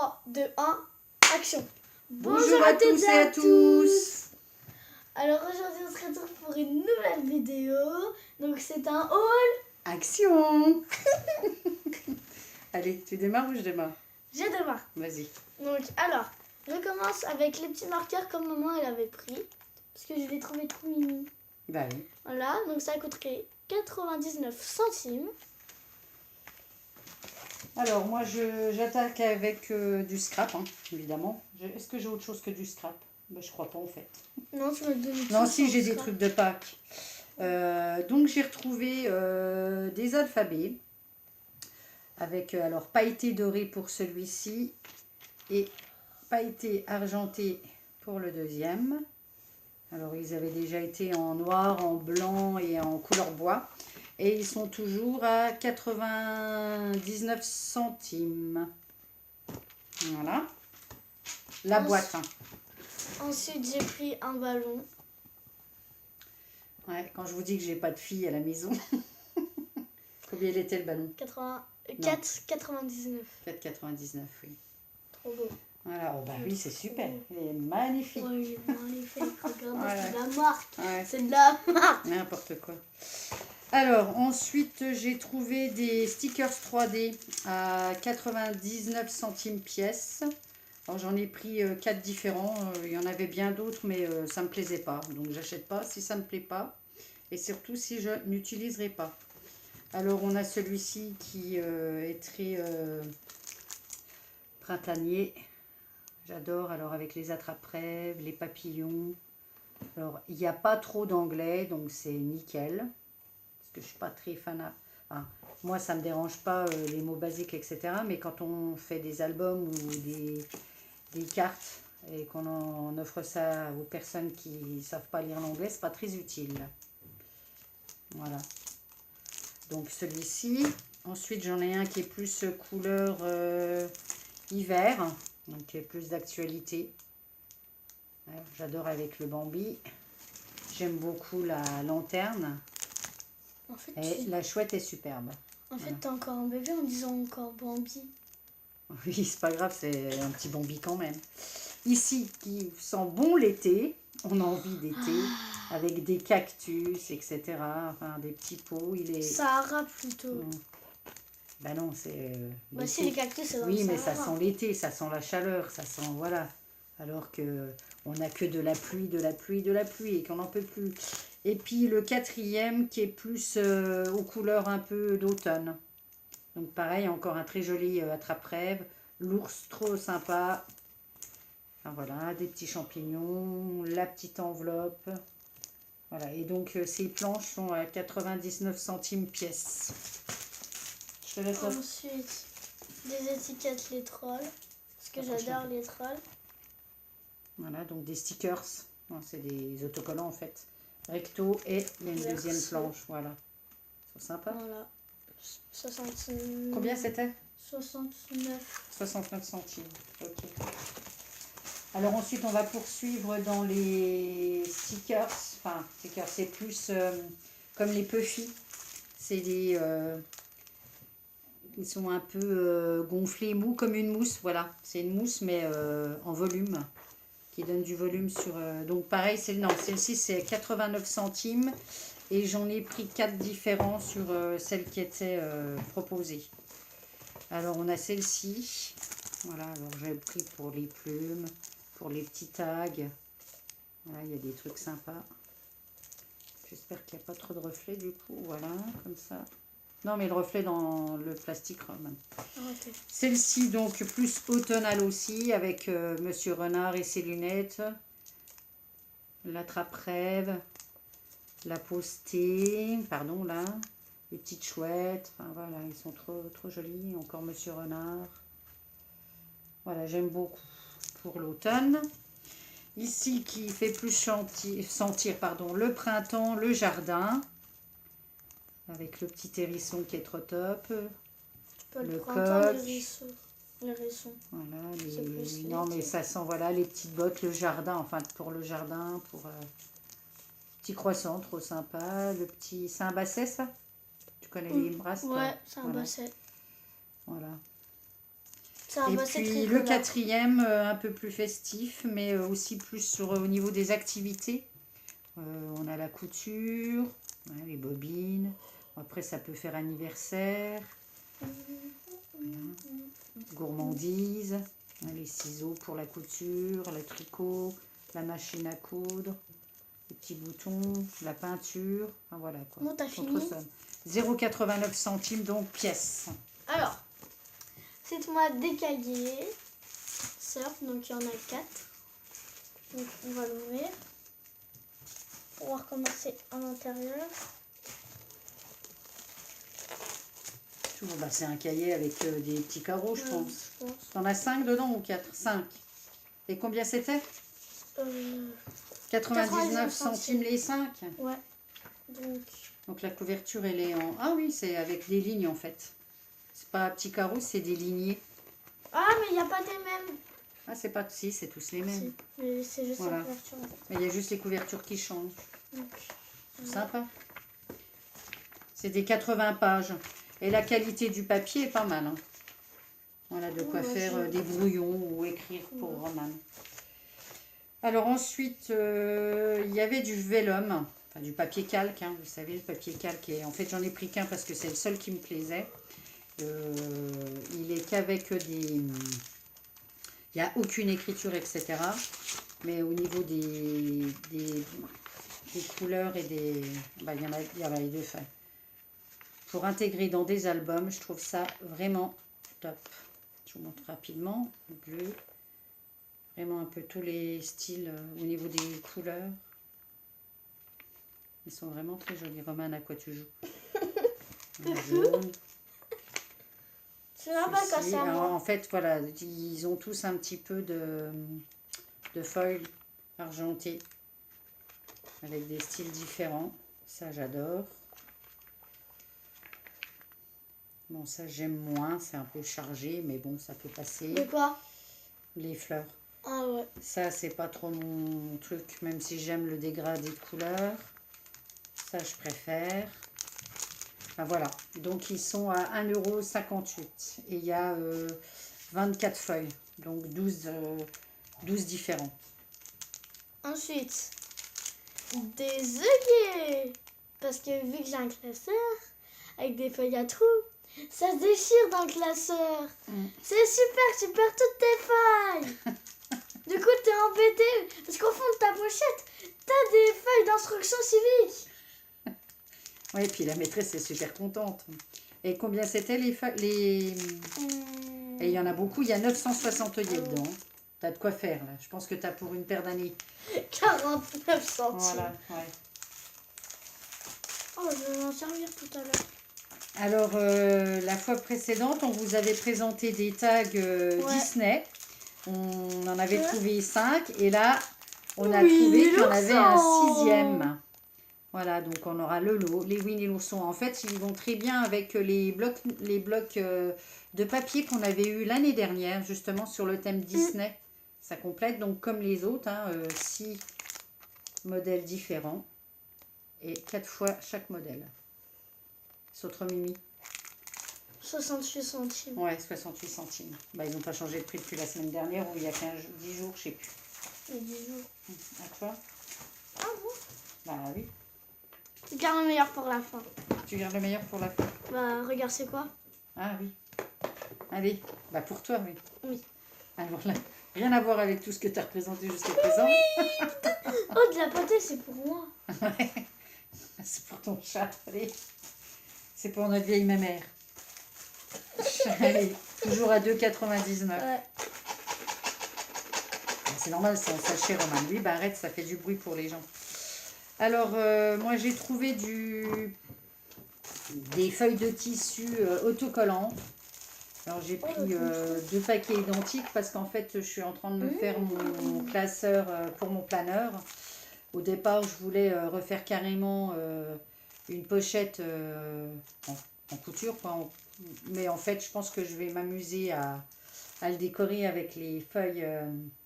3, 2, 1, action. Bonjour à toutes et à tous. Alors aujourd'hui on se retrouve pour une nouvelle vidéo. Donc c'est un haul. Action. Allez, tu démarres ou je démarre? Je démarre. Vas-y. Donc alors, je commence avec les petits marqueurs comme maman elle avait pris. Parce que je les trouvais trop mimi. Bah oui. Voilà, donc ça coûterait 99 centimes. Alors moi j'attaque avec du scrap, hein, évidemment. Est-ce que j'ai autre chose que du scrap? Bah, je crois pas en fait. Non, tu m'as donné tout. Non, si, j'ai des trucs de Pâques. Donc j'ai retrouvé des alphabets avec alors pailleté doré pour celui-ci et pailleté argenté pour le deuxième. Alors ils avaient déjà été en noir, en blanc et en couleur bois. Et ils sont toujours à 99 centimes. Voilà. La boîte. Hein. Ensuite, j'ai pris un ballon. Ouais, quand je vous dis que j'ai pas de fille à la maison. Combien il était le ballon? 4,99. 4,99, oui. Trop beau. Voilà, oh bah oui, c'est super. Il est magnifique. Ouais, il est magnifique. Regardez, Ouais. c'est de la marque. Ouais. C'est de la marque. N'importe quoi. Alors, ensuite, j'ai trouvé des stickers 3D à 99 centimes pièce. Alors, j'en ai pris 4 différents. Il y en avait bien d'autres, mais ça ne me plaisait pas. Donc, j'achète pas si ça ne me plaît pas. Et surtout, si je n'utiliserai pas. Alors, on a celui-ci qui est très printanier. J'adore. Alors, avec les attrape-rêves, les papillons. Alors, il n'y a pas trop d'anglais, donc c'est nickel. Parce que je ne suis pas très fan. Enfin, moi, ça ne me dérange pas les mots basiques, etc. Mais quand on fait des albums ou des cartes et qu'on en offre ça aux personnes qui ne savent pas lire l'anglais, c'est pas très utile. Voilà. Donc celui-ci. Ensuite, j'en ai un qui est plus couleur hiver, donc qui est plus d'actualité. J'adore avec le Bambi. J'aime beaucoup la lanterne. En fait, Et la chouette est superbe. En fait, t'es encore un bébé en disant encore Bambi. Oui, c'est pas grave, c'est un petit Bambi quand même. Ici, qui sent bon l'été, on a envie d'été, avec des cactus, etc. Enfin, des petits pots. Il est... Sahara plutôt. Ben non, c'est... Bah si, les cactus, c'est dans oui, le mais ça Sahara. sent l'été, ça sent la chaleur, ça sent... Voilà. Alors que on n'a que de la pluie, de la pluie, de la pluie, et qu'on n'en peut plus. Et puis le quatrième qui est plus aux couleurs un peu d'automne. Donc pareil, encore un très joli attrape-rêve. L'ours trop sympa. Enfin voilà, des petits champignons, la petite enveloppe. Voilà, et donc ces planches sont à 99 centimes pièce. Je te laisse. Ensuite, des étiquettes les trolls. Parce que j'adore les trolls. Voilà, donc des stickers. C'est des autocollants en fait. Recto et il y a une deuxième planche. Voilà. C'est sympa. Voilà. 69. Combien c'était? 69. 69 centimes. Ok. Alors ensuite, on va poursuivre dans les stickers. Enfin, stickers, c'est plus comme les Puffy. C'est des... ils sont un peu gonflés, mous, comme une mousse. Voilà, c'est une mousse, mais en volume. Qui donne du volume sur... donc pareil, celle-ci, c'est 89 centimes. Et j'en ai pris 4 différents sur celle qui était proposée. Alors, on a celle-ci. Voilà, alors j'ai pris pour les plumes, pour les petits tags. Voilà, il y a des trucs sympas. J'espère qu'il n'y a pas trop de reflets du coup. Voilà, comme ça. Non, mais le reflet dans le plastique. Okay. Celle-ci, donc, plus automnale aussi, avec Monsieur Renard et ses lunettes. L'attrape-rêve. La postée. Pardon, là. Les petites chouettes. Enfin, voilà, ils sont trop jolis. Encore Monsieur Renard. Voilà, j'aime beaucoup pour l'automne. Ici, qui fait plus sentir le printemps, le jardin. Avec le petit hérisson qui est trop top. Le coq. Les hérissons. Voilà, non mais ça sent, voilà, les petites bottes, le jardin, enfin pour le jardin, pour petit croissant, trop sympa. Le petit, c'est un basset ça? Tu connais les brasses? Ouais, c'est un basset. Voilà. Ça va Et passer puis tricolore. le quatrième, un peu plus festif, mais aussi plus au niveau des activités. On a la couture, hein, les bobines. Après, ça peut faire anniversaire. Voilà. Gourmandise, hein, les ciseaux pour la couture, le tricot, la machine à coudre, les petits boutons, la peinture. Enfin, voilà quoi. Bon, t'as fini. 0,89 centimes donc pièce. Alors, cite-moi des cahiers. Surf, donc il y en a 4. Donc on va l'ouvrir. Pour voir comment c'est à l'intérieur. Bah, c'est un cahier avec des petits carreaux, je Ouais, pense. je pense. T'en as 5 dedans ou 4? 5. Et combien c'était? 99 centimes les 5. Ouais. Donc la couverture, elle est en... Ah oui, c'est avec des lignes en fait. C'est pas petits carreaux, c'est des lignées. Ah, mais il n'y a pas des mêmes. Ah, c'est pas... Si, c'est tous les mêmes. Mais c'est juste Voilà. la couverture. En fait. Mais il y a juste les couvertures qui changent. Donc, C'est sympa. C'est des 80 pages. Et la qualité du papier est pas mal. Hein. Voilà, de quoi faire des brouillons ou écrire pour Roman. Alors ensuite, il y avait du vélum, enfin du papier calque. Hein, vous savez, le papier calque. Et en fait, j'en ai pris qu'un parce que c'est le seul qui me plaisait. Il est qu'avec des... Il n'y a aucune écriture, etc. Mais au niveau des couleurs et des... Bah, il y en a les deux faits. Pour intégrer dans des albums, je trouve ça vraiment top. Je vous montre rapidement. Le bleu. Vraiment un peu tous les styles au niveau des couleurs. Ils sont vraiment très jolis. Roman, à quoi tu joues? Le jaune. tu n'as pas cassé à moi. En fait, voilà, ils ont tous un petit peu de feuilles argentées. Avec des styles différents. Ça, j'adore. Bon, ça, j'aime moins. C'est un peu chargé, mais bon, ça peut passer. De quoi? Les fleurs. Ah ouais. Ça, c'est pas trop mon truc, même si j'aime le dégradé de couleurs. Ça, je préfère. Enfin, voilà. Donc, ils sont à 1,58 €. Et il y a 24 feuilles. Donc, 12 différents. Ensuite, des œillets. Parce que vu que j'ai un classeur, avec des feuilles à trous, ça se déchire dans le classeur. C'est super, tu perds toutes tes feuilles. Du coup, t'es embêté parce qu'au fond de ta pochette, t'as des feuilles d'instruction civique. Oui, et puis la maîtresse est super contente. Et combien c'était les feuilles Et il y en a beaucoup, il y a 960 œillets dedans. T'as de quoi faire, là. Je pense que t'as pour une paire d'années. 49 centimes. Voilà, ouais. Oh, je vais m'en servir tout à l'heure. Alors, la fois précédente, on vous avait présenté des tags Disney. On en avait trouvé 5. Et là, on a trouvé qu'il y en avait un 6e. Voilà, donc on aura le lot, les Winnie l'ourson. En fait, ils vont très bien avec les blocs de papier qu'on avait eu l'année dernière, justement, sur le thème Disney. Ça complète, donc comme les autres, 6 modèles différents. Et 4 fois chaque modèle. Sautre Mimi. 68 centimes. Ouais, 68 centimes. Bah, ils n'ont pas changé de prix depuis la semaine dernière ou il y a 10 jours, je sais plus. Et 10 jours. À toi? Ah bon? Bah oui. Je garde le meilleur pour la fin. Tu gardes le meilleur pour la fin? Bah, regarde, c'est quoi? Ah oui. Allez, bah pour toi, oui. Oui. Alors là, rien à voir avec tout ce que tu as représenté jusqu'à présent. Oh, de la pâtée, c'est pour moi. Ouais. C'est pour ton chat, allez. C'est pour notre vieille mamère. Allez, toujours à 2,99. Ouais. C'est normal, c'est en sachet, Roman. Oui, bah arrête, ça fait du bruit pour les gens. Alors, moi, j'ai trouvé des feuilles de tissu autocollantes. Alors, j'ai pris 2 paquets identiques parce qu'en fait, je suis en train de me faire mon classeur pour mon planeur. Au départ, je voulais refaire carrément une pochette en couture, quoi. Mais en fait, je pense que je vais m'amuser à le décorer avec les feuilles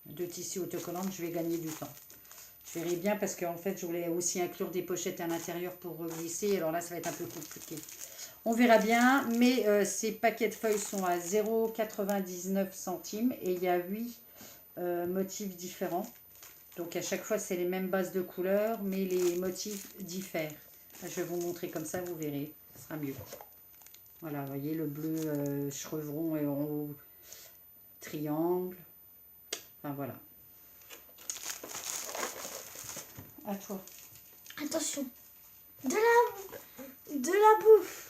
de tissu autocollantes. Je vais gagner du temps. Je verrai bien parce qu'en fait, je voulais aussi inclure des pochettes à l'intérieur pour glisser. Alors là, ça va être un peu compliqué. On verra bien, mais ces paquets de feuilles sont à 0,99 centimes et il y a 8 motifs différents. Donc à chaque fois, c'est les mêmes bases de couleurs, mais les motifs diffèrent. Je vais vous montrer comme ça, vous verrez, ce sera mieux. Voilà, vous voyez le bleu chevron et en haut triangle. Enfin voilà. À toi. Attention. De la bouffe.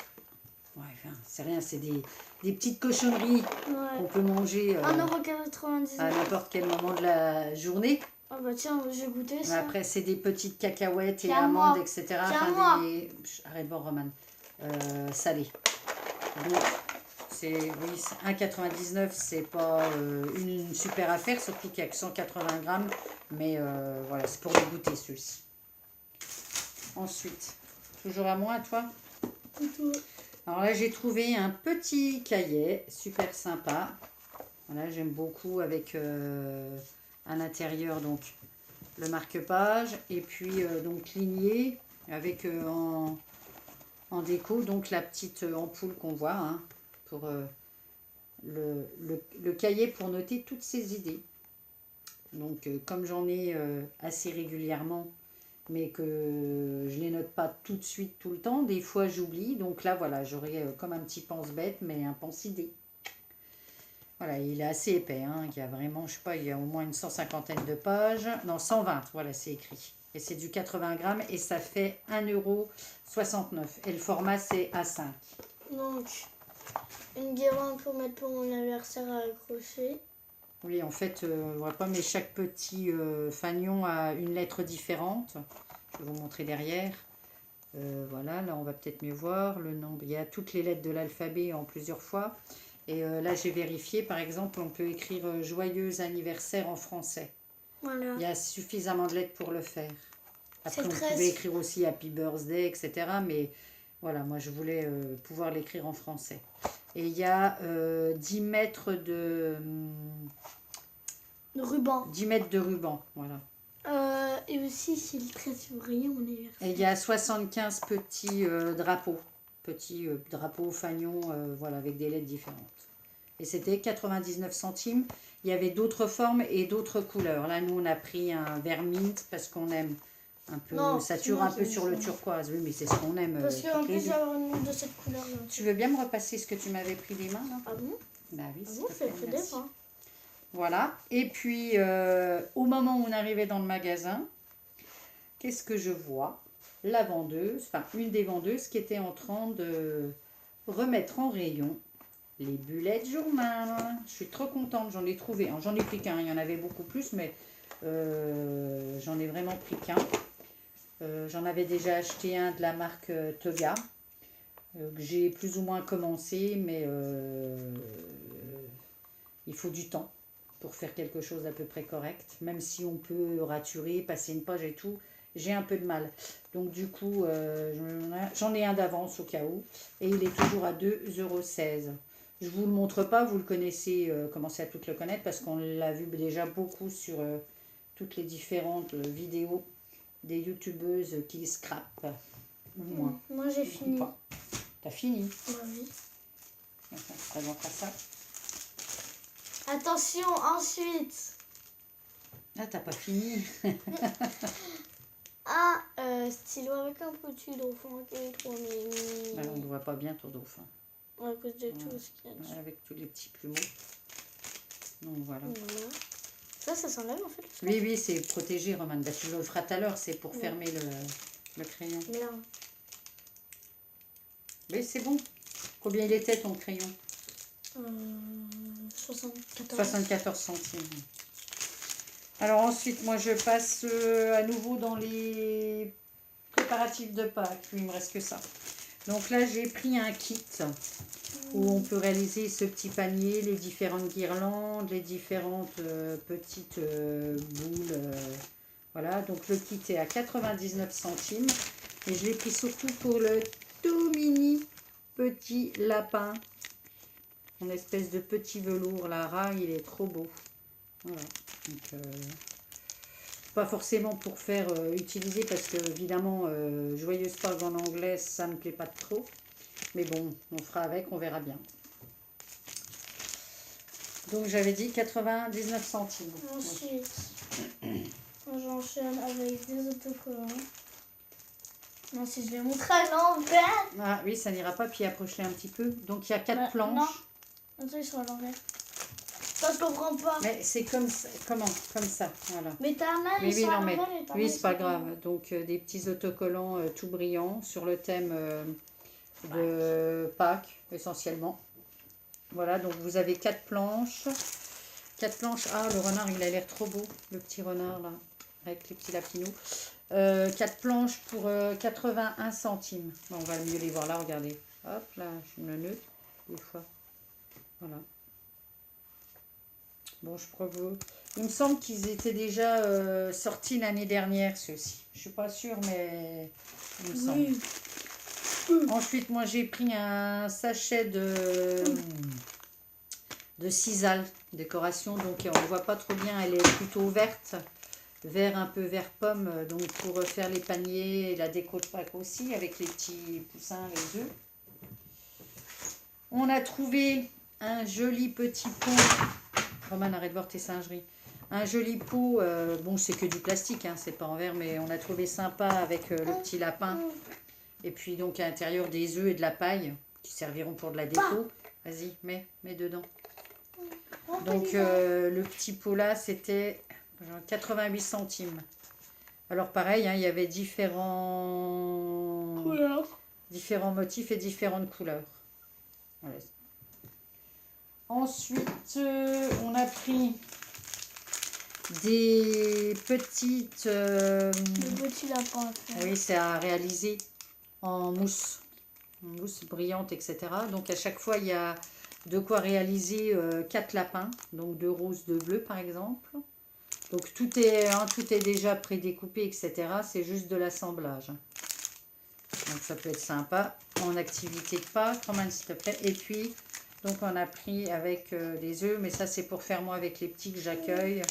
Ouais, enfin, c'est rien, c'est des petites cochonneries qu'on Ouais. peut manger 1,99 à €. n'importe quel moment de la journée. Ah bah tiens, j'ai goûté Mais ça. après, c'est des petites cacahuètes et Tiens, amandes, moi. etc. Tiens, Enfin, moi. des... Arrête de voir, Roman. Salées. Donc, c'est, oui, 1,99 €, c'est pas une super affaire, surtout qu'il n'y a que 180 grammes. Mais voilà, c'est pour les goûter, ceux-ci. Ensuite, toujours à moi, à toi. Alors là, j'ai trouvé un petit cahier, super sympa. Voilà, j'aime beaucoup avec à l'intérieur donc le marque-page et puis donc ligné avec en déco donc la petite ampoule qu'on voit hein, pour le cahier pour noter toutes ces idées. Donc comme j'en ai assez régulièrement mais que je les note pas tout de suite tout le temps, des fois j'oublie. Donc là voilà, j'aurai comme un petit pense-bête mais un pense-idée. Voilà, il est assez épais, hein. Il y a vraiment, je sais pas, il y a au moins une 150aine de pages. Non, 120, voilà, c'est écrit. Et c'est du 80 grammes et ça fait 1,69 €. Et le format, c'est A5. Donc, une guirlande pour mettre pour mon anniversaire à accrocher. Oui, en fait, on voit pas, mais chaque petit fanion a une lettre différente. Je vais vous montrer derrière. Voilà, là, on va peut-être mieux voir le nombre. Il y a toutes les lettres de l'alphabet en plusieurs fois. Et là, j'ai vérifié, par exemple, on peut écrire joyeux anniversaire en français. Voilà. Il y a suffisamment de lettres pour le faire. Après, C'est on très- pouvait écrire aussi Happy Birthday, etc. Mais voilà, moi, je voulais pouvoir l'écrire en français. Et il y a 10 mètres de... Le ruban. 10 mètres de ruban, voilà. Et aussi, c'est le 13 février, mon anniversaire. Et il y a 75 petits drapeaux. Petits drapeaux fagnons, voilà, avec des lettres différentes. Et c'était 99 centimes. Il y avait d'autres formes et d'autres couleurs. Là, nous, on a pris un vert mint parce qu'on aime un peu... Non, ça c'est tire moi un qui peu aime sur le ça. turquoise. Oui, mais c'est ce qu'on aime. Parce qu'en toutes les plus, il y deux. a une de cette couleur-là. Tu veux bien me repasser ce que tu m'avais pris des mains, là? Ah bon? Bah oui, Ah s'il bon, te c'est plaît, fait des merci. pains. Voilà. Et puis, au moment où on arrivait dans le magasin, qu'est-ce que je vois? La vendeuse, enfin une des vendeuses qui était en train de remettre en rayon les bullets journal. Je suis trop contente, j'en ai trouvé. J'en ai pris qu'un, il y en avait beaucoup plus, mais j'en ai vraiment pris qu'un. J'en avais déjà acheté un de la marque Toga, que j'ai plus ou moins commencé, mais il faut du temps pour faire quelque chose d'à peu près correct. Même si on peut raturer, passer une page et tout, j'ai un peu de mal. Donc du coup, j'en ai un d'avance au cas où. Et il est toujours à 2,16 €. Je ne vous le montre pas, vous le connaissez, commencez à tout le connaître, parce qu'on l'a vu déjà beaucoup sur toutes les différentes vidéos des youtubeuses qui scrapent. Ou moi. Moi, j'ai fini. Pas. T'as fini? Bah oui. Attends, je présenterai ça. Attention, ensuite. Ah, t'as pas fini? Stylo avec un petit dauphin qui est trop mignon. On ne voit pas bien ton dauphin. À cause de tout ce qu'il y a dessus. Avec tous les petits plumeaux. Donc voilà. Voilà. Ça s'enlève en fait. Oui, oui, c'est protégé, Roman. Bah, tu le feras tout à l'heure, c'est pour fermer le crayon. Merde. Oui, c'est bon. Combien il était ton crayon? 74. 74 centimes. Alors ensuite, moi je passe à nouveau dans les préparatifs de Pâques. Il me reste que ça. Donc là, j'ai pris un kit où on peut réaliser ce petit panier, les différentes guirlandes, les différentes petites boules. Voilà, donc le kit est à 99 centimes. Et je l'ai pris surtout pour le tout mini petit lapin. Une espèce de petit velours, là, ras, il est trop beau. Voilà. Donc, pas forcément pour faire utiliser, parce que évidemment, Joyeuse Pâques en anglais, ça ne me plaît pas trop. Mais bon, on fera avec, on verra bien. Donc j'avais dit 99 centimes. Ensuite, j'enchaîne avec des autocollants. Non, si je les montre à l'envers. Ah oui, ça n'ira pas, puis approche-les un petit peu. Donc il y a 4 Bah, planches. Non, attends, ils sont à l'envers. Ça, je comprends pas. Mais c'est comme ça, comment? Comme ça, voilà. Mais ta main, Mais ils oui, sont à non, mais l'envers et ta main, oui, ils c'est sont pas à grave. l'envers. Donc des petits autocollants tout brillants sur le thème de Pâques, essentiellement. Voilà, donc vous avez 4 planches. 4 planches. Ah, le renard, il a l'air trop beau, le petit renard, là, avec les petits lapinous. 4 planches pour 81 centimes. Bon, on va mieux les voir là, regardez. Hop, là, je me le note, des fois. Voilà. Bon, je crois que il me semble qu'ils étaient déjà sortis l'année dernière, ceux-ci. Je suis pas sûre, mais il me semble. Oui. Ensuite, moi, j'ai pris un sachet de sisal décoration. Donc, on ne voit pas trop bien. Elle est plutôt verte. Vert, un peu vert pomme. Donc, pour faire les paniers et la déco de Pâques aussi, avec les petits poussins, les œufs. On a trouvé un joli petit pot. Roman, arrête de voir tes singeries. Un joli pot, bon c'est que du plastique, hein, c'est pas en verre, mais on a trouvé sympa avec le petit lapin. Et puis donc à l'intérieur des œufs et de la paille qui serviront pour de la déco. Vas-y, mets dedans. Donc le petit pot là, c'était 88 centimes. Alors pareil, hein, il y avait différents motifs et différentes couleurs. Voilà. Ensuite, on a pris des petites... Le petit lapin. Oui, c'est à réaliser en mousse brillante, etc. Donc à chaque fois, il y a de quoi réaliser 4 lapins, donc 2 roses, 2 bleus par exemple. Donc tout est déjà prédécoupé, etc. C'est juste de l'assemblage. Donc ça peut être sympa en activité de Pâques, Roman, s'il te plaît. Et puis... Donc on a pris avec les œufs, mais ça c'est pour faire moi avec les petits que j'accueille.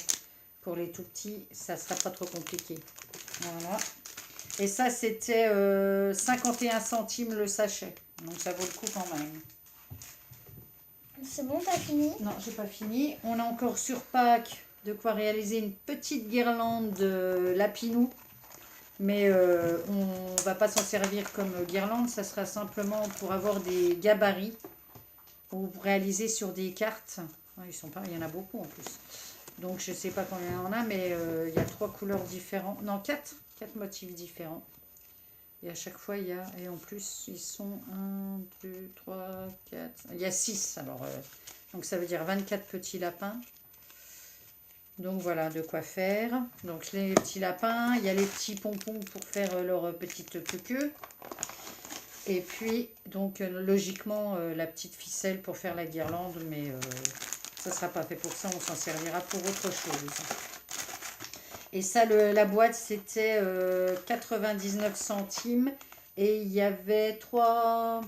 Pour les tout petits, ça ne sera pas trop compliqué. Voilà. Et ça c'était 51 centimes le sachet. Donc ça vaut le coup quand même. C'est bon, t'as fini? Non, j'ai pas fini. On a encore sur Pâques de quoi réaliser une petite guirlande de lapinous. Mais on ne va pas s'en servir comme guirlande. Ça sera simplement pour avoir des gabarits. Pour réaliser sur des cartes. Ils sont pas, il y en a beaucoup en plus. Donc je ne sais pas combien il y en a, mais il y a 3 couleurs différentes. Non, 4 motifs différents. Et à chaque fois, il y a... Et en plus, ils sont 1, 2, 3, 4... Il y a 6. Alors, donc ça veut dire 24 petits lapins. Donc voilà de quoi faire. Donc les petits lapins. Il y a les petits pompons pour faire leur petite queue. Et puis, donc, logiquement, la petite ficelle pour faire la guirlande, mais ça ne sera pas fait pour ça, on s'en servira pour autre chose. Et ça, la boîte, c'était 99 centimes, et il y avait trois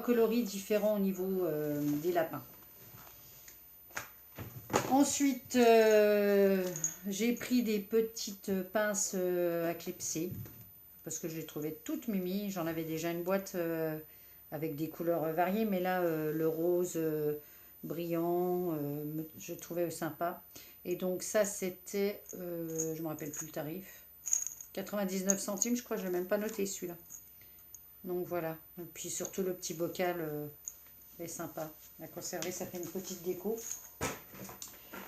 coloris différents au niveau des lapins. Ensuite, j'ai pris des petites pinces à clipser. Parce que je l'ai trouvé toute mimi. J'en avais déjà une boîte avec des couleurs variées. Mais là, le rose brillant, je trouvais sympa. Et donc ça, c'était, je ne me rappelle plus le tarif. 99 centimes, je crois. Je n'ai même pas noté celui-là. Donc voilà. Et puis surtout le petit bocal est sympa. À conserver, ça fait une petite déco.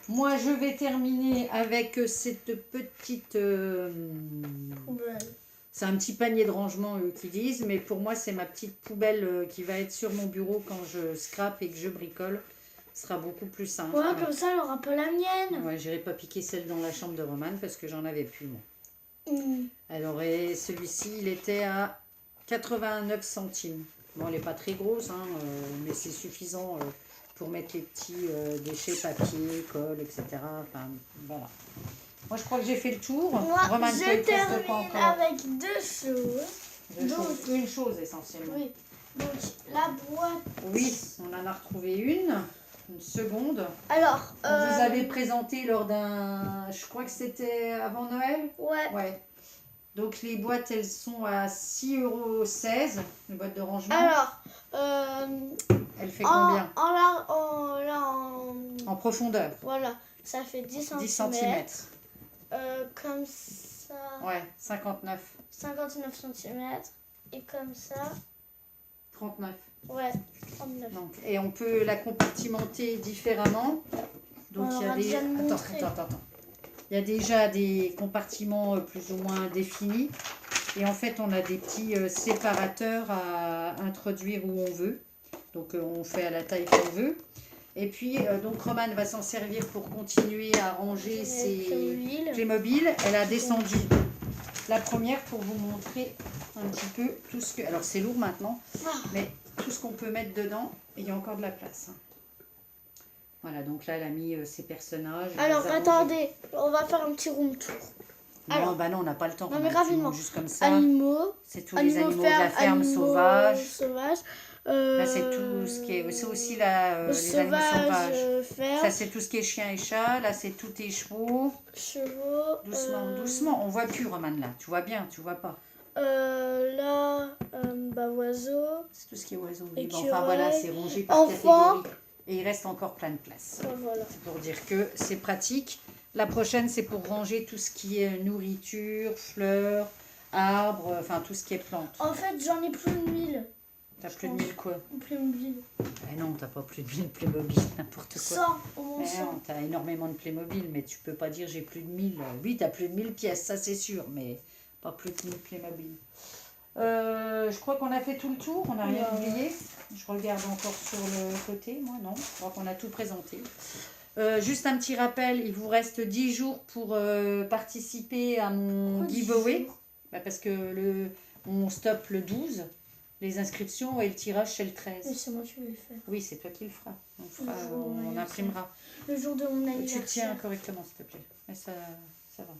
Moi, je vais terminer avec cette petite... C'est un petit panier de rangement, eux qui disent, mais pour moi, c'est ma petite poubelle qui va être sur mon bureau quand je scrape et que je bricole. Ce sera beaucoup plus simple. Ouais, comme ça, elle aura pas la mienne. Ouais, j'irai pas piquer celle dans la chambre de Roman parce que j'en avais plus, moi. Mm. Alors, et celui-ci, il était à 89 centimes. Bon, elle n'est pas très grosse, hein, mais c'est suffisant pour mettre les petits déchets, papier, colle, etc. Enfin, voilà. Moi, je crois que j'ai fait le tour. Moi, Roman, je termine avec 2 choses. Une chose essentiellement. Oui. Donc, la boîte. Oui, on en a retrouvé une seconde. Alors, Vous avez présenté lors d'un... Je crois que c'était avant Noël. Ouais. Ouais. Donc les boîtes, elles sont à 6,16 €, les boîtes de rangement. Alors, Elle fait combien? en En profondeur. voilà, ça fait 10 10 cm. cm. Comme ça, Ouais, 59. 59 cm. Et comme ça, 39. ouais, 39. Donc, et on peut la compartimenter différemment. Donc On il y a aura des... déjà montré. Attends. Il y a déjà des compartiments plus ou moins définis. Et en fait, on a des petits séparateurs à introduire où on veut. Donc on fait à la taille qu'on veut. Et puis, donc Romane va s'en servir pour continuer à ranger ses Playmobil. Elle a descendu la première pour vous montrer un petit peu tout ce que... Alors c'est lourd maintenant, mais tout ce qu'on peut mettre dedans, il y a encore de la place. Voilà, donc là elle a mis ses personnages. Alors attendez, on va faire un petit room tour. Non, Alors, bah non, on n'a pas le temps. Non mais rapidement. Juste comme ça. Animaux. C'est tous les animaux de la ferme sauvage. Sauvages. Là c'est tout ce qui est... C'est aussi les animaux sauvages. Ferme. Ça c'est tout ce qui est chien et chat. Là c'est tous tes chevaux. Chevaux. Doucement. On voit plus Romane là. Tu vois bien, tu vois pas. Là, oiseaux. C'est tout ce qui est oiseaux. Écureuil, enfin voilà, c'est rangé par enfants. catégorie. Et il reste encore plein de place. Voilà. C'est pour dire que c'est pratique. La prochaine, c'est pour ranger tout ce qui est nourriture, fleurs, arbres, enfin tout ce qui est plantes. En fait, j'en ai plus de 1000. T'as plus de 1000 quoi? Plus de 1000. Non, t'as pas plus de 1000 Playmobil, n'importe quoi. 100, au moins 100. Non, t'as énormément de Playmobil, mais tu peux pas dire j'ai plus de 1000. Oui, t'as plus de 1000 pièces, ça c'est sûr, mais pas plus de 1000 Playmobil. Je crois qu'on a fait tout le tour, on n'a rien oublié. Je regarde encore sur le côté, moi non, je crois qu'on a tout présenté. Juste un petit rappel, il vous reste 10 jours pour participer à mon giveaway. Parce que on stoppe le 12, les inscriptions, et le tirage c'est le 13. Mais c'est moi qui vais le faire. Oui, c'est toi qui le feras. On imprimera. Le jour de mon anniversaire. Tu tiens correctement s'il te plaît. Mais ça va.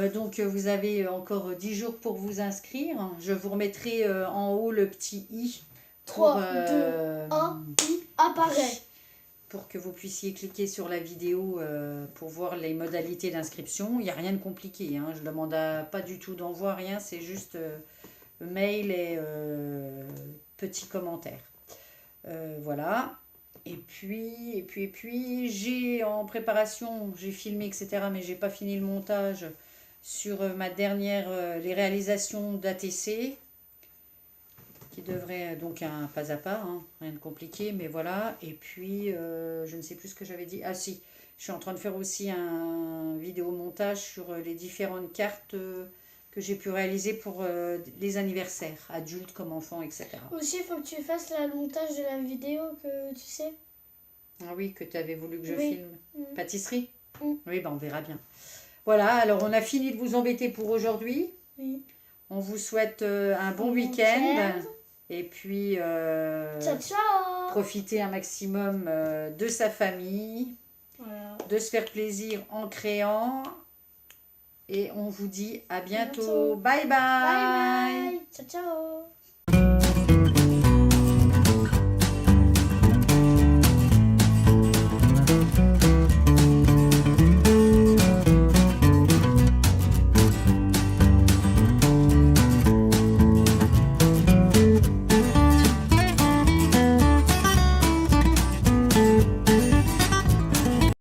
Donc vous avez encore 10 jours pour vous inscrire. Je vous remettrai en haut le petit i. 3, 2, 1, i apparaît. Pour que vous puissiez cliquer sur la vidéo pour voir les modalités d'inscription. Il n'y a rien de compliqué. Hein. Je ne demande pas du tout d'envoi, rien. C'est juste mail et petit commentaire. Voilà. Et puis j'ai en préparation, j'ai filmé, etc. Mais j'ai pas fini le montage sur ma dernière, les réalisations d'ATC. Qui devrait donc un pas à pas, hein, rien de compliqué, mais voilà. Et puis, je ne sais plus ce que j'avais dit. Ah si, je suis en train de faire aussi un vidéo montage sur les différentes cartes que j'ai pu réaliser pour les anniversaires, adultes comme enfants, etc. Aussi, il faut que tu fasses le montage de la vidéo que tu sais. Ah oui, que tu avais voulu que je Oui. filme. Pâtisserie. Oui, ben on verra bien. Voilà, alors on a fini de vous embêter pour aujourd'hui. Oui. On vous souhaite un bon week-end. Et puis, ciao, ciao. profiter un maximum de sa famille, Voilà. de se faire plaisir en créant. Et on vous dit à bientôt. Bye bye. Bye bye. Ciao, ciao.